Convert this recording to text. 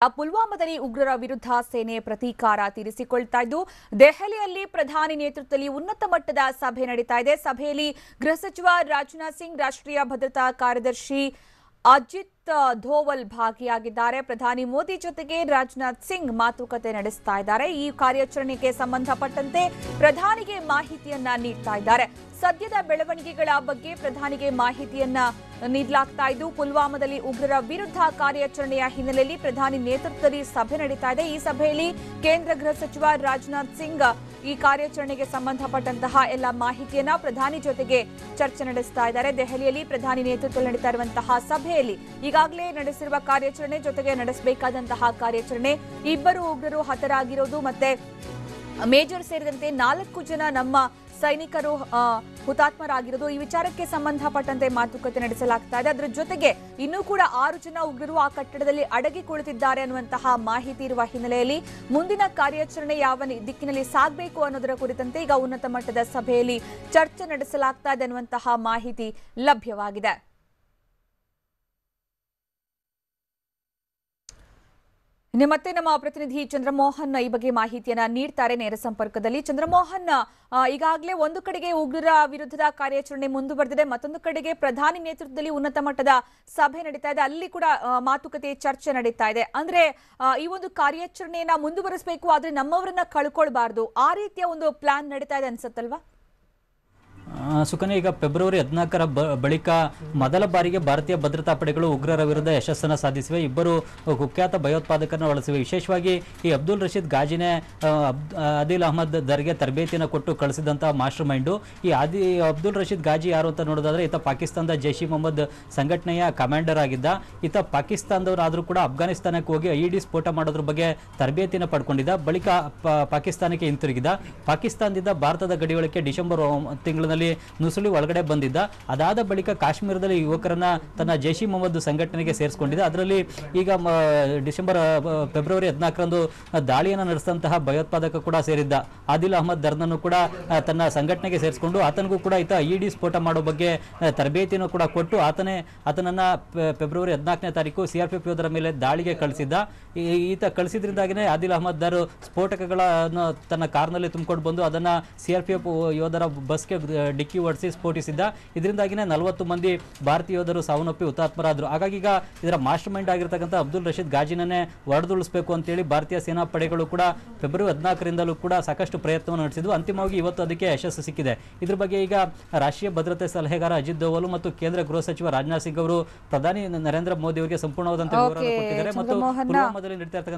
ಪುಲ್ವಾಮಾದಲ್ಲಿ ಉಗ್ರರ ವಿರುದ್ಧ ಸೇನೆ ಪ್ರತೀಕಾರ ತೀರಿಸಿಕೊಳ್ತಾ ಇದ್ದು ದೆಹಲಿಯಲ್ಲಿ ಪ್ರಧಾನಿ ನೇತೃತ್ವದಲ್ಲಿ ಉನ್ನತ ಮಟ್ಟದ ಸಭೆ ನಡೀತಾ ಇದೆ. ಸಭೆಯಲ್ಲಿ ಗೃಹ ಸಚಿವ ರಾಜನಾಥ್ ಸಿಂಗ್, ರಾಷ್ಟ್ರೀಯ ಭದ್ರತಾ ಕಾರ್ಯದರ್ಶಿ ಅಜಿತ್ ಧೋವಲ್ ಭಾಗಿಯಾಗಿದ್ದಾರೆ. ಪ್ರಧಾನಿ ಮೋದಿ ಜೊತೆಗೆ ರಾಜನಾಥ್ ಸಿಂಗ್ ಮಾತುಕತೆ ನಡೆಸ್ತಾ ಇದ್ದಾರೆ. ಈ ಕಾರ್ಯಾಚರಣೆಗೆ ಸಂಬಂಧಪಟ್ಟಂತೆ ಪ್ರಧಾನಿಗೆ ಮಾಹಿತಿಯನ್ನ ನೀಡ್ತಾ ಇದ್ದಾರೆ. ಸದ್ಯದ ಬೆಳವಣಿಗೆಗಳ ಬಗ್ಗೆ ಪ್ರಧಾನಿಗೆ ಮಾಹಿತಿಯನ್ನ ನೀಡಲಾಗ್ತಾ ಇದ್ದು ಪುಲ್ವಾಮಾದಲ್ಲಿ ಉಗ್ರರ ವಿರುದ್ಧ ಕಾರ್ಯಾಚರಣೆಯ ಹಿನ್ನೆಲೆಯಲ್ಲಿ ಪ್ರಧಾನಿ ನೇತೃತ್ವದಲ್ಲಿ ಸಭೆ ನಡೀತಾ ಇದೆ. ಈ ಸಭೆಯಲ್ಲಿ ಕೇಂದ್ರ ಗೃಹ ಸಚಿವ ರಾಜನಾಥ್ ಸಿಂಗ್ ಈ ಕಾರ್ಯಾಚರಣೆಗೆ ಸಂಬಂಧಪಟ್ಟಂತಹ ಎಲ್ಲ ಮಾಹಿತಿಯನ್ನ ಪ್ರಧಾನಿ ಜೊತೆಗೆ ಚರ್ಚೆ ನಡೆಸ್ತಾ ಇದ್ದಾರೆ. ದೆಹಲಿಯಲ್ಲಿ ಪ್ರಧಾನಿ ನೇತೃತ್ವದಲ್ಲಿ ನಡೀತಾ ಇರುವಂತಹ ಸಭೆಯಲ್ಲಿ ಈಗಾಗಲೇ ನಡೆಸಿರುವ ಕಾರ್ಯಾಚರಣೆ ಜೊತೆಗೆ ನಡೆಸಬೇಕಾದಂತಹ ಕಾರ್ಯಾಚರಣೆ, ಇಬ್ಬರು ಉಗ್ರರು ಹತರಾಗಿರೋದು ಮತ್ತೆ ಮೇಜರ್ ಸೇರಿದಂತೆ 4 ಜನ ನಮ್ಮ ಸೈನಿಕರು ಹುತಾತ್ಮರಾಗಿರೋದು, ಈ ವಿಚಾರಕ್ಕೆ ಸಂಬಂಧಪಟ್ಟಂತೆ ಮಾತುಕತೆ ನಡೆಸಲಾಗ್ತಾ ಇದೆ. ಅದರ ಜೊತೆಗೆ ಇನ್ನೂ ಕೂಡ 6 ಜನ ಉಗ್ರರು ಆ ಕಟ್ಟಡದಲ್ಲಿ ಅಡಗಿ ಕುಳಿತಿದ್ದಾರೆ ಅನ್ನುವಂತಹ ಮಾಹಿತಿ ಇರುವ ಹಿನ್ನೆಲೆಯಲ್ಲಿ ಮುಂದಿನ ಕಾರ್ಯಾಚರಣೆ ಯಾವ ದಿಕ್ಕಿನಲ್ಲಿ ಸಾಗಬೇಕು ಅನ್ನೋದರ ಕುರಿತಂತೆ ಈಗ ಉನ್ನತ ಮಟ್ಟದ ಸಭೆಯಲ್ಲಿ ಚರ್ಚೆ ನಡೆಸಲಾಗ್ತಾ ಇದೆ ಅನ್ನುವಂತಹ ಮಾಹಿತಿ ಲಭ್ಯವಾಗಿದೆ. ಮತ್ತೆ ನಮ್ಮ ಪ್ರತಿನಿಧಿ ಚಂದ್ರಮೋಹನ್ ಈ ಬಗ್ಗೆ ಮಾಹಿತಿಯನ್ನ ನೀಡ್ತಾರೆ ನೇರ ಸಂಪರ್ಕದಲ್ಲಿ. ಚಂದ್ರಮೋಹನ್, ಈಗಾಗಲೇ ಒಂದು ಕಡೆಗೆ ಉಗ್ರರ ವಿರುದ್ಧದ ಕಾರ್ಯಾಚರಣೆ ಮುಂದುವರೆದಿದೆ, ಮತ್ತೊಂದು ಕಡೆಗೆ ಪ್ರಧಾನಿ ನೇತೃತ್ವದಲ್ಲಿ ಉನ್ನತ ಮಟ್ಟದ ಸಭೆ ನಡೀತಾ ಇದೆ, ಅಲ್ಲಿ ಕೂಡ ಮಾತುಕತೆ ಚರ್ಚೆ ನಡೀತಾ ಇದೆ. ಅಂದ್ರೆ ಈ ಒಂದು ಕಾರ್ಯಾಚರಣೆಯನ್ನ ಮುಂದುವರಿಸಬೇಕು, ಆದ್ರೆ ನಮ್ಮವರನ್ನ ಕಳ್ಕೊಳ್ಬಾರ್ದು, ಆ ರೀತಿಯ ಒಂದು ಪ್ಲಾನ್ ನಡೀತಾ ಇದೆ ಅನ್ಸತ್ತಲ್ವಾ? ಸುಕನ್ಯಾ, ಈಗ ಫೆಬ್ರವರಿ 14ರ ಬಳಿಕ ಮೊದಲ ಬಾರಿಗೆ ಭಾರತೀಯ ಭದ್ರತಾ ಪಡೆಗಳು ಉಗ್ರರ ವಿರುದ್ಧ ಯಶಸ್ಸನ್ನು ಸಾಧಿಸಿವೆ. ಇಬ್ಬರು ಕುಖ್ಯಾತ ಭಯೋತ್ಪಾದಕರನ್ನು ಒಳಸಿವೆ. ವಿಶೇಷವಾಗಿ ಈ ಅಬ್ದುಲ್ ರಶೀದ್ ಗಾಜಿನೇ ಆದಿಲ್ ಅಹಮದ್ ದರ್ಗೆ ತರಬೇತಿಯನ್ನು ಕೊಟ್ಟು ಕಳಿಸಿದಂತಹ ಮಾಸ್ಟರ್ ಮೈಂಡು. ಈ ಅಬ್ದುಲ್ ರಶೀದ್ ಗಾಜಿ ಯಾರು ಅಂತ ನೋಡೋದಾದ್ರೆ, ಈತ ಪಾಕಿಸ್ತಾನದ ಜೈಷ್ ಇ ಮೊಹಮ್ಮದ್ ಸಂಘಟನೆಯ ಕಮಾಂಡರ್ ಆಗಿದ್ದ. ಈತ ಪಾಕಿಸ್ತಾನದವರಾದರೂ ಕೂಡ ಅಫ್ಘಾನಿಸ್ತಾನಕ್ಕೆ ಹೋಗಿ ಐಇಡಿ ಸ್ಫೋಟ ಮಾಡೋದ್ರ ಬಗ್ಗೆ ತರಬೇತಿಯನ್ನು ಪಡ್ಕೊಂಡಿದ್ದ. ಬಳಿಕ ಪಾಕಿಸ್ತಾನಕ್ಕೆ ಹಿಂತಿರುಗಿದ. ಪಾಕಿಸ್ತಾನದಿಂದ ಭಾರತದ ಗಡಿಯೊಳಕ್ಕೆ ಡಿಸೆಂಬರ್ ತಿಂಗಳಿನಲ್ಲಿ ನುಸುಳಿ ಒಳಗಡೆ ಬಂದಿದ್ದ. ಅದಾದ ಬಳಿಕ ಕಾಶ್ಮೀರದಲ್ಲಿ ಯುವಕರನ್ನ ತನ್ನ ಜೈಷ್ ಇ ಮೊಹಮ್ಮದ್ ಸಂಘಟನೆಗೆ ಸೇರಿಸಿಕೊಂಡಿದ್ದ. ಅದರಲ್ಲಿ ಈಗ ಫೆಬ್ರವರಿ 14ರಂದು ದಾಳಿಯನ್ನು ನಡೆಸಿದಂತಹ ಭಯೋತ್ಪಾದಕ ಕೂಡ ಸೇರಿದ್ದ. ಆದಿಲ್ ಅಹಮದ್ ದರ್ನನ್ನು ಕೂಡ ತನ್ನ ಸಂಘಟನೆಗೆ ಸೇರಿಸಿಕೊಂಡು ಆತನಿಗೂ ಕೂಡ ಈತ ಐಇಡಿ ಸ್ಫೋಟ ಮಾಡೋ ಬಗ್ಗೆ ತರಬೇತಿಯನ್ನು ಕೂಡ ಕೊಟ್ಟು ಆತನನ್ನ ಫೆಬ್ರವರಿ 14ನೇ ತಾರೀಕು ಸಿಆರ್ಪಿಎಫ್ ಯೋಧರ ಮೇಲೆ ದಾಳಿಗೆ ಕಳಿಸಿದ್ದ. ಈತ ಕಳಿಸಿದ್ರಿಂದಾಗಿನೇ ಆದಿಲ್ ಅಹಮದ್ ದರ್ ಸ್ಫೋಟಕಗಳನ್ನು ತನ್ನ ಕಾರ್ನಲ್ಲಿ ತುಂಬಿಕೊಂಡು ಬಂದು ಅದನ್ನ ಸಿಆರ್ಪಿಎಫ್ ಯೋಧರ ಬಸ್ಗೆ ಡಿಕ್ಕಿ ಹೊಡಿಸಿ ಸ್ಫೋಟಿಸಿದ್ದ. ಇದರಿಂದಾಗಿನೇ 40 ಮಂದಿ ಭಾರತೀಯ ಯೋಧರು ಸಾವನ್ನಪ್ಪಿ ಹುತಾತ್ಮರಾದರು. ಹಾಗಾಗಿ ಈಗ ಇದರ ಮಾಸ್ಟರ್ ಮೈಂಡ್ ಆಗಿರ್ತಕ್ಕಂಥ ಅಬ್ದುಲ್ ರಶೀದ್ ಗಾಜಿನನ್ನೇ ಹೊಡೆದುಳಿಸಬೇಕು ಅಂತೇಳಿ ಭಾರತೀಯ ಸೇನಾ ಪಡೆಗಳು ಕೂಡ ಫೆಬ್ರವರಿ 14ರಿಂದಲೂ ಕೂಡ ಸಾಕಷ್ಟು ಪ್ರಯತ್ನವನ್ನು ನಡೆಸಿದ್ವು. ಅಂತಿಮವಾಗಿ ಇವತ್ತು ಅದಕ್ಕೆ ಯಶಸ್ಸು ಸಿಕ್ಕಿದೆ. ಇದ್ರ ಬಗ್ಗೆ ಈಗ ರಾಷ್ಟ್ರೀಯ ಭದ್ರತೆ ಸಲಹೆಗಾರ ಅಜಿತ್ ಧೋವಲ್ ಮತ್ತು ಕೇಂದ್ರ ಗೃಹ ಸಚಿವ ರಾಜನಾಥ್ ಸಿಂಗ್ ಅವರು ಪ್ರಧಾನಿ ನರೇಂದ್ರ ಮೋದಿ ಅವರಿಗೆ ಸಂಪೂರ್ಣವಾದಂತಹ ವಿವರವನ್ನು ಕೊಟ್ಟಿದ್ದಾರೆ. ಮತ್ತು ಪುಲ್ವಾಮಾದಲ್ಲಿ ನಡೀತಾ ಇರ್ತಕ್ಕಂಥ